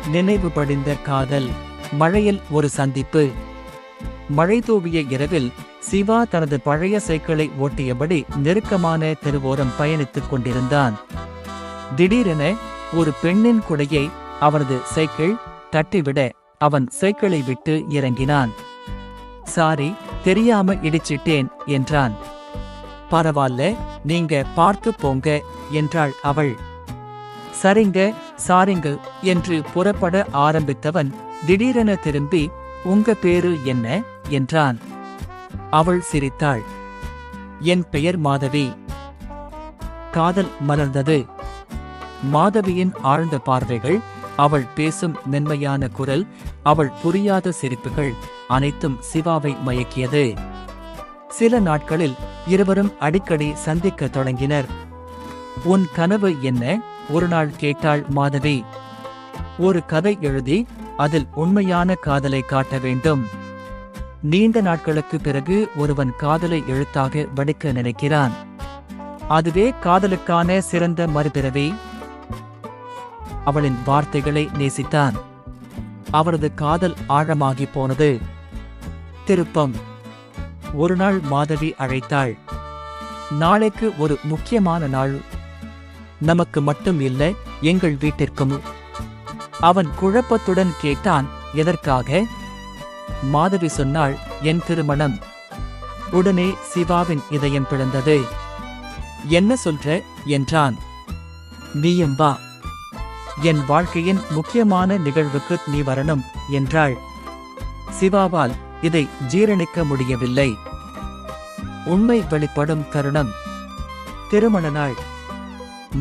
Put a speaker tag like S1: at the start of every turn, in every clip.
S1: நினைவு படிந்த காதல். மழையில் ஒரு சந்திப்பு. மழை தூவிய இரவில் சிவா தனது பழைய சைக்கிளை ஓட்டியபடி நெருக்கமான தெருவோரம் பயணித்துக் கொண்டிருந்தான். திடீரென ஒரு பெண்ணின் குடையை அவரது சைக்கிள் தட்டிவிட அவன் சைக்கிளை விட்டு இறங்கினான். சாரி, தெரியாம இடிச்சிட்டேன் என்றான். பரவால்ல, நீங்க பார்த்து போங்க என்றாள் அவள். சரிங்க சாரிங்க என்று புறப்பட ஆரம்பித்தவன் திடீரென திரும்பி, உங்க பேரு என்ன என்றான். அவள் சிரித்தாள். என் பெயர் மாதவி. காதல் மலர்ந்தது. மாதவியின் ஆழ்ந்த பார்வைகள், அவள் பேசும் மென்மையான குரல், அவள் புரியாத சிரிப்புகள் அனைத்தும் சிவாவை மயக்கியது. சில நாட்களில் இருவரும் அடிக்கடி சந்திக்க தொடங்கினர். உன் கனவு என்ன? ஒரு நாள் கேட்டாள் மாதவி. ஒரு கதை எழுதி அதில் உண்மையான காதலை காட்ட வேண்டும். நீண்ட நாட்களுக்கு பிறகு ஒருவன் காதலை எழுத்தாக வடிக்க நினைக்கிறான். அதுவே காதலுக்கான சிறந்த மறுபிறவி. அவளின் வார்த்தைகளை நேசித்தான். அவரது காதல் ஆழமாகி போனது. திருப்பம். ஒரு நாள் மாதவி அழைத்தாள். நாளைக்கு ஒரு முக்கியமான நாள். நமக்கு மட்டும் இல்ல, எங்கள் வீட்டிற்கும். அவன் குழப்பத்துடன் கேட்டான், எதற்காக? மாதவி சொன்னாள், என் திருமணம். உடனே சிவாவின் இதயம் பிளந்தது. என்ன சொல்ற என்றான். நீயும் வா. என் வாழ்க்கையின் முக்கியமான நிகழ்வுக்கு நீ வரணும் என்றாள். சிவாவால் இதை ஜீரணிக்க முடியவில்லை. உண்மை வெளிப்படும் தருணம். திருமண நாள்.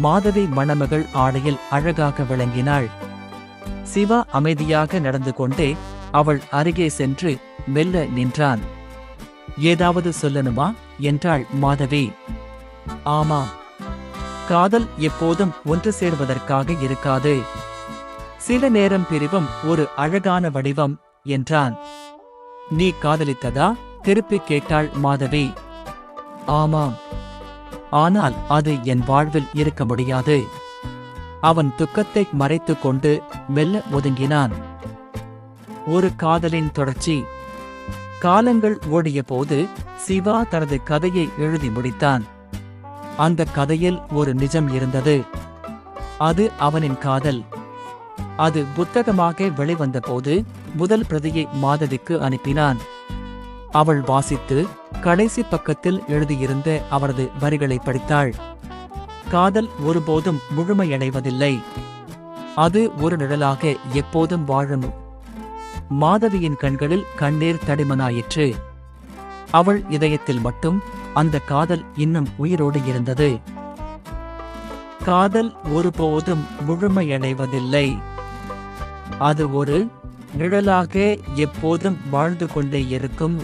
S1: மாதவி மணமகள் ஆடையில் அழகாக விளங்கினாள். சிவா அமைதியாக நடந்து கொண்டே அவள் அருகே சென்று மெல்ல நின்றான். ஏதாவது சொல்லணுமா என்றாள் மாதவி. ஆமாம், காதல் எப்போதும் ஒன்று சேர்வதற்காக இருக்காது. சில நேரம் பிரிவும் ஒரு அழகான வடிவம் என்றான். நீ காதலித்ததா? திருப்பி கேட்டாள் மாதவி. ஆமாம், ஆனால் அது என் வாழ்வில் இருக்க முடியாது. அவன் துக்கத்தை மறைத்துக் கொண்டு மெல்ல ஒதுங்கினான். ஒரு காதலின் தொடர்ச்சி. காலங்கள் ஓடிய போது சிவா தனது கதையை எழுதி முடித்தான். அந்த கதையில் ஒரு நிஜம் இருந்தது. அது அவனின் காதல். அது புத்தகமாக வெளிவந்த போது முதல் பிரதியை மாதவிக்கு அனுப்பினான். அவள் வாசித்து கடைசி பக்கத்தில் எழுதியிருந்த அவரது வரிகளை படித்தாள். காதல் ஒருபோதும் முழுமையடைவதில்லை. அது ஒரு நிழலாக எப்போதும் வாழும். மாதவியின் கண்களில் கண்ணீர் தடிமனாயிற்று. அவள் இதயத்தில் மட்டும் அந்த காதல் இன்னும் உயிரோடு இருந்தது. காதல் ஒருபோதும் முழுமையடைவதில்லை. அது ஒரு நிழலாக எப்போதும் வாழ்ந்து கொண்டே இருக்கும்.